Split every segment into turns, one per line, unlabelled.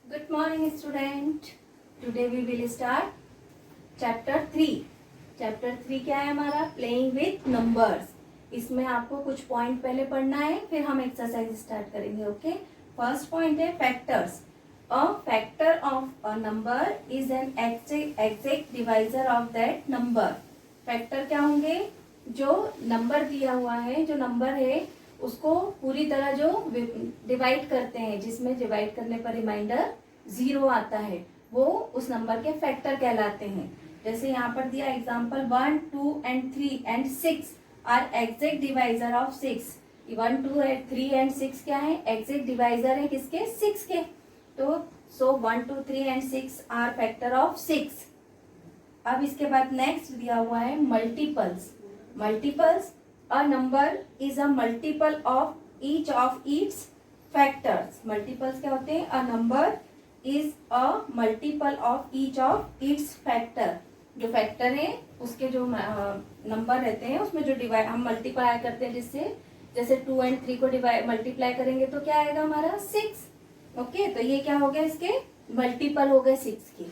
Good morning, student. Today we will start chapter 3. Chapter 3 क्या है हमारा? Playing with numbers. इसमें आपको कुछ पॉइंट पहले पढ़ना है, फिर हम एक्सरसाइज स्टार्ट करेंगे. ओके, फर्स्ट पॉइंट है factors. A factor of a number is an exact divisor of that number. Factor क्या होंगे? जो नंबर दिया हुआ है, जो नंबर है उसको पूरी तरह जो डिवाइड करते हैं, जिसमें डिवाइड करने पर रिमाइंडर 0 आता है, वो उस नंबर के फैक्टर कहलाते हैं. जैसे यहाँ पर दिया example 1, 2 and 3 and 6 are exact divisor of 6. 1, 2 and 3 and 6 क्या है? एग्जैक्ट डिवाइजर है किसके? 6 के. तो 1, 2, 3 and 6 आर फैक्टर ऑफ 6. अब इसके बाद नेक्स्ट दिया हुआ है multiples. Multiples, a number is a multiple of each of its factors. Multiples क्या होते हैं? A number is a multiple of each of its factor. जो फैक्टर है उसके जो नंबर रहते हैं उसमें जो डिवाइड हम मल्टीप्लाई करते हैं, जिससे जैसे 2 and 3 को डिवाइड मल्टीप्लाई करेंगे तो क्या आएगा हमारा? 6. ओके, तो ये क्या हो गया? इसके मल्टीपल हो गए 6 की.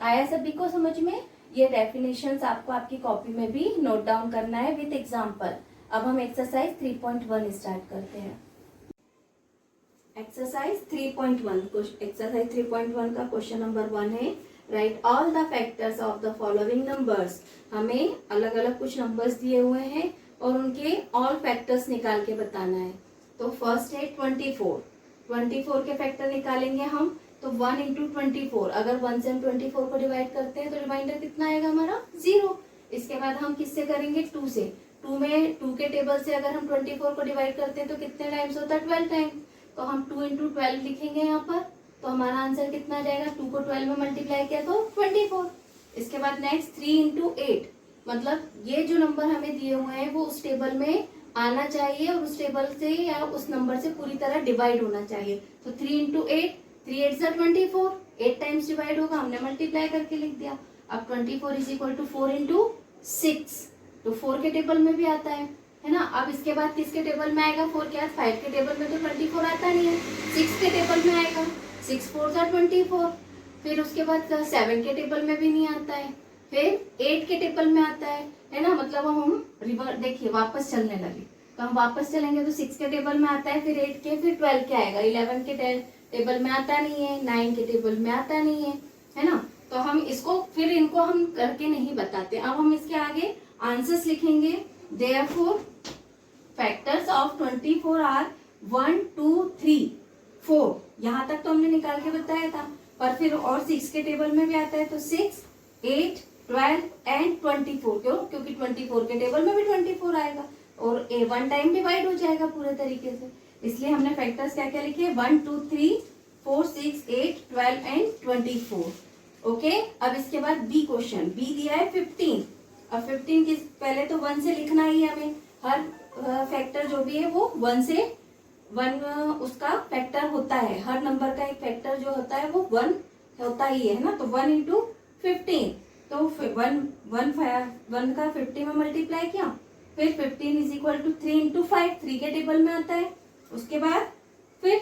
आया सभी को समझ में? ये डेफिनेशंस आपको आपकी कॉपी में भी नोट डाउन करना है विद एग्जांपल. अब हम एक्सरसाइज 3.1 स्टार्ट करते हैं. एक्सरसाइज 3.1. एक्सरसाइज 3.1 का क्वेश्चन नंबर 1 है, right all the factors of the following numbers. हमें अलग अलग कुछ नंबर्स दिए हुए हैं और उनके ऑल फैक्टर्स निकाल के बताना है. तो फर्स्ट है 24. 24 के फैक्टर निकालेंगे हम. तो 1 इंटू 24, अगर 1 से हम 24 को डिवाइड करते हैं तो रिमाइंडर कितना आएगा हमारा? 0. इसके बाद हम किससे करेंगे? 2 से. 2 में 2 के टेबल से अगर हम 24 को डिवाइड करते हैं तो कितने टाइम्स होता है? 12 टाइम. तो हम 2 इंटू 12 लिखेंगे यहाँ पर. तो हमारा आंसर कितना आ जाएगा? 2 को 12 में मल्टीप्लाई किया तो 24. इसके बाद नेक्स्ट 3 इंटू 8, मतलब ये जो नंबर हमें दिए हुए हैं वो उस टेबल में आना चाहिए और उस टेबल से या उस नंबर से पूरी तरह डिवाइड होना चाहिए. तो 3 इंटू 8, 3 8 जा 24, 8 टाइम्स डिवाइड होगा, हमने मल्टीप्लाई करके लिख दिया. अब 24 इज इक्वल टू 4 इंटू 6, तो 4 के टेबल में भी आता है ना. अब इसके बाद किसके टेबल में आएगा? 4 के बाद 5 के टेबल में तो 24 आता नहीं है, 6 के टेबल में आएगा. 6 4 जा 24. फिर उसके बाद 7 के टेबल में भी नहीं आता है. फिर 8 के टेबल में आता है ना. मतलब हम रिवर्स देखिए वापस चलने लगे. तो हम वापस चलेंगे तो 6 के टेबल में आता है, फिर 8 के, फिर 12 के आएगा. 11 के टेबल में आता नहीं है, 9 के टेबल में आता नहीं है ना. तो हम इसको फिर इनको हम करके नहीं बताते. अब हम इसके आगे आंसर्स लिखेंगे. Therefore factors of 24 are 1, 2, 3, 4. यहाँ तक तो हमने निकाल के बताया था, पर फिर और 6 के टेबल में भी आता है. तो 6, 8, 12 एंड 24. क्यों? क्योंकि 24 के टेबल में भी 24 आएगा और 1 टाइम डिवाइड हो जाएगा पूरे तरीके से. इसलिए हमने फैक्टर्स क्या क्या लिखे? 1, 2, 3, 4, 6, 8, 12 एंड 24. ओके, अब इसके बाद बी क्वेश्चन. बी दिया है 15. अब 15 की पहले तो 1 से लिखना ही है हमें. हर फैक्टर जो भी है वो 1 से 1 उसका फैक्टर होता है. हर नंबर का एक फैक्टर जो होता है वो 1 होता ही है ना. तो 1 इंटू 15, तो 1 का 50 में मल्टीप्लाई किया. फिर 15 इज इक्वल टू 3 इंटू 5, 3 के टेबल में आता है. उसके बाद फिर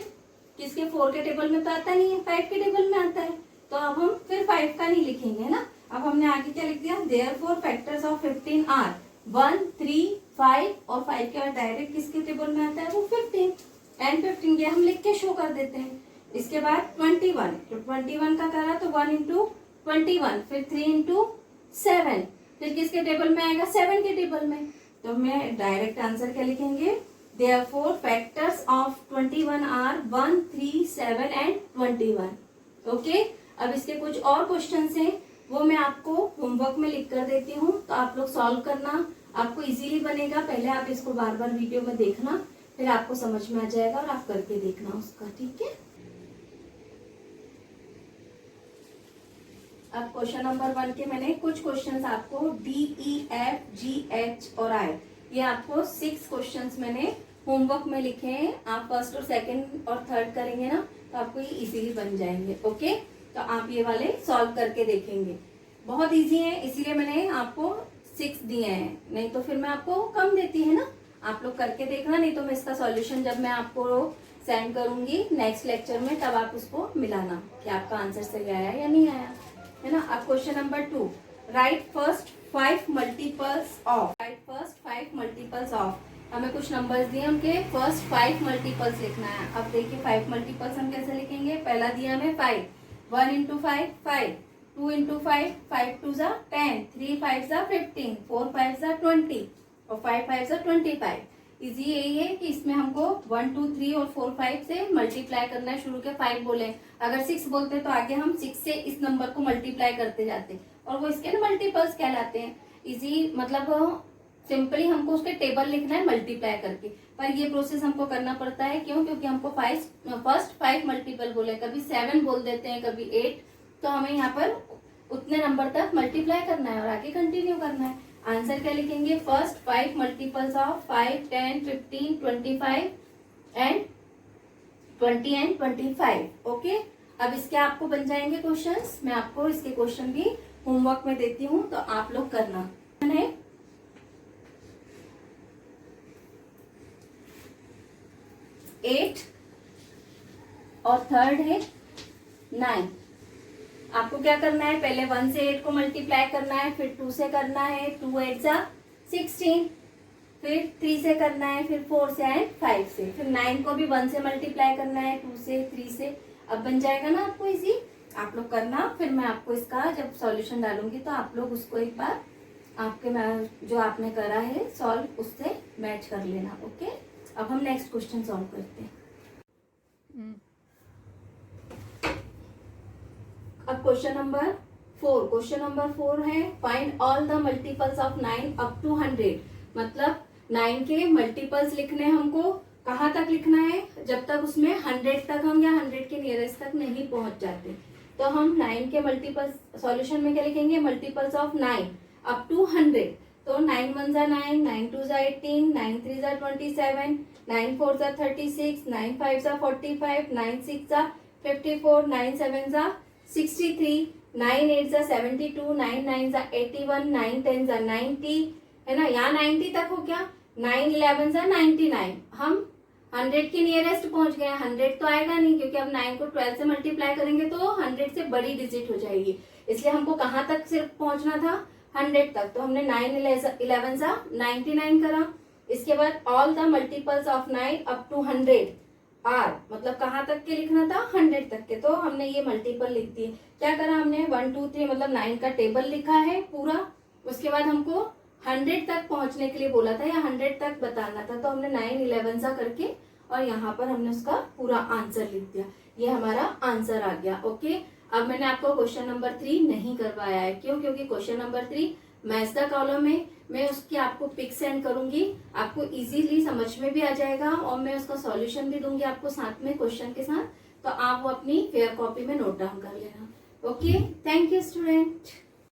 किसके? 4 के टेबल में तो आता नहीं है, 5 के टेबल में आता है. तो अब हम फिर 5 का नहीं लिखेंगे ना. अब हमने आगे क्या लिख दिया? देयरफॉर फैक्टर्स ऑफ 15 आर 1, 3, 5 और 5 के बाद डायरेक्ट किसके टेबल में आता है? वो 15 एंड 15 ये हम लिख के शो कर देते हैं. इसके बाद 21, तो 21 का करा तो 1 इंटू 21, फिर 3 इंटू 7, फिर किसके टेबल में आएगा? 7 के टेबल में. तो मैं डायरेक्ट आंसर क्या लिखेंगे? Therefore factors of 21 are 1, 3, 7 and 21. Okay, अब इसके कुछ और क्वेश्चंस हैं, वो मैं आपको होमवर्क में लिख कर देती हूँ. तो आप लोग सॉल्व करना, आपको इजीली बनेगा. पहले आप इसको बार बार वीडियो में देखना, फिर आपको समझ में आ जाएगा और आप करके देखना उसका. ठीक है. अब क्वेश्चन नंबर 1 के मैंने कुछ क्वेश्चंस आपको DEFGH और I, ये आपको 6 क्वेश्चंस मैंने होमवर्क में लिखे हैं. आप फर्स्ट और सेकंड और थर्ड करेंगे ना तो आपको ये इजीली बन जाएंगे. ओके, तो आप ये वाले सॉल्व करके देखेंगे. बहुत इजी है, इसीलिए मैंने आपको 6 दिए हैं, नहीं तो फिर मैं आपको कम देती है ना. आप लोग करके देखना, नहीं तो मैं इसका सॉल्यूशन जब मैं आपको सेंड करूंगी नेक्स्ट लेक्चर में, तब आप उसको मिलाना कि आपका आंसर सही आया या नहीं आया, है ना। अब question number 2, right first 5 multiples of, right first 5 multiples of. हमें कुछ नंबर्स दिए, उनके फर्स्ट 5 मल्टीपल्स लिखना है। अब देखिए 5 मल्टीपल्स हम कैसे लिखेंगे। पहला दिया हमें 5, 1 इंटू 5 5, 2 इंटू 5 5 2 जा 10, 3 5 जा 15, 4 5 जा 20 और 5 5 जा 25। इजी यही है कि इसमें हमको 1 2 3 और 4 5 से मल्टीप्लाई करना है। शुरू के 5 बोले, अगर 6 बोलते तो आगे हम 6 से इस नंबर को मल्टीप्लाई करते जाते और वो इसके ना मल्टीपल्स कहलाते हैं। इजी मतलब सिंपली हमको उसके टेबल लिखना है मल्टीप्लाई करके, पर ये प्रोसेस हमको करना पड़ता है। क्यों? क्योंकि हमको फर्स्ट 5 मल्टीपल बोले, कभी 7 बोल देते हैं, कभी 8, तो हमें यहाँ पर उतने नंबर तक मल्टीप्लाई करना है और आगे कंटिन्यू करना है। आंसर क्या लिखेंगे? First 5 multiples of 5, 10, 15, 25 and 20 and 25। Okay, अब इसके आपको बन जाएंगे क्वेश्चंस। मैं आपको इसके क्वेश्चन भी होमवर्क में देती हूँ, तो आप लोग करना है। 8 और थर्ड है 9। आपको क्या करना है? पहले 1 से 8 को मल्टीप्लाई करना है, फिर 2 से करना है, 2 8 जा 16, फिर 3 से करना है, फिर 4 से एंड 5 से, फिर 9 को भी 1 से मल्टीप्लाई करना है, 2 से 3 से। अब बन जाएगा ना आपको इजी। आप लोग करना, फिर मैं आपको इसका जब सॉल्यूशन डालूंगी तो आप लोग उसको एक बार आपके जो आपने करा है सॉल्व उससे मैच कर लेना। ओके, अब हम नेक्स्ट क्वेश्चन सॉल्व करते हैं। अब क्वेश्चन नंबर 4, क्वेश्चन नंबर 4 है find all the multiples of 9 up to 100। मतलब 9 के मल्टीपल्स लिखने हमको कहाँ तक लिखना है? जब तक उसमें 100 तक हम या 100 के नियरेस्ट तक नहीं पहुंच जाते। तो हम 9 के मल्टीपल्स सॉल्यूशन में क्या लिखेंगे? Multiples of 9 up to 100। तो 9 1 जा 9, 9 2 जा 18, 9 3 जा 27, 9 4 जा 36, 9 5 जा 45, 9 6 जा 54, 9 7 जा 63, 9 8 जा 72, 9 9 जा 81, 9 10 जा 90, है ना। यहाँ 90 तक हो गया। 9 11 जा 99। हम 100 के नियरेस्ट पहुंच गए। 100 तो आएगा नहीं, क्योंकि अब 9 को 12 से मल्टीप्लाई करेंगे तो 100 से बड़ी डिजिट हो जाएगी। इसलिए हमको कहाँ तक सिर्फ पहुंचना था? 100 तक। तो हमने 9 11 जा 99 करा। इसके बाद all the multiples of 9 up to 100 are, मतलब कहाँ तक के लिखना था? 100 तक के। तो हमने ये मल्टीपल लिख दिए। क्या करा हमने? 1 2 3 मतलब 9 का टेबल लिखा है पूरा। उसके बाद हमको 100 तक पहुंचने के लिए बोला था या 100 तक बताना था, तो हमने 9 11 सा करके और यहाँ पर हमने उसका पूरा आंसर लिख दिया। ये हमारा आंसर आ गया। ओके, अब मैंने आपको क्वेश्चन नंबर 3 नहीं करवाया है। क्यों? क्योंकि question number 3 match the column में मैं उसकी आपको पिक सेंड करूंगी, आपको इजीली समझ में भी आ जाएगा और मैं उसका सॉल्यूशन भी दूंगी आपको साथ में क्वेश्चन के साथ। तो आप वो अपनी फेयर कॉपी में नोट डाउन कर लेना। Okay, thank you student.